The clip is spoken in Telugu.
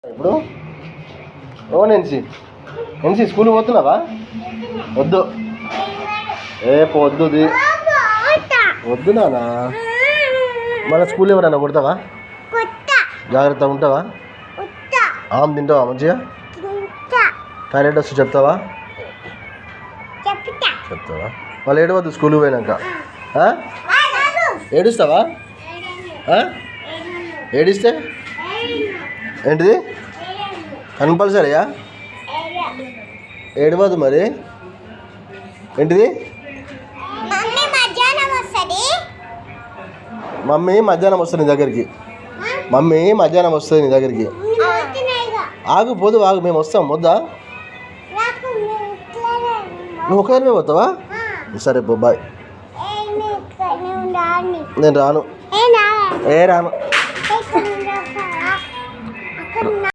ఇప్పుడు ఓ నెన్సీ స్కూల్కి పోతున్నావా? వద్దు పొద్దుది వద్దు నానా. మన స్కూల్ ఎవరైనా కొడతావా? జాగ్రత్తగా ఉంటావా? ఆమె తింటావా మంచిగా? టాయిలెట్ వస్తే చెప్తావా? వాళ్ళు ఏడవద్దు స్కూల్కి పోయినాక. ఏడుస్తావా? ఏడిస్తే ఏంటిది కంపల్సరీయా? ఏడవద్దు మరి. ఏంటిది? మమ్మీ మధ్యాహ్నం వస్తుంది నీ దగ్గరికి. మమ్మీ మధ్యాహ్నం వస్తుంది నీ దగ్గరికి. ఆగు పోదు ఆగు, మేము వస్తాం. వద్దా? నువ్వు ఒకరిమే పోతావా? సరే పో బాయ్. నేను రాను. రాను.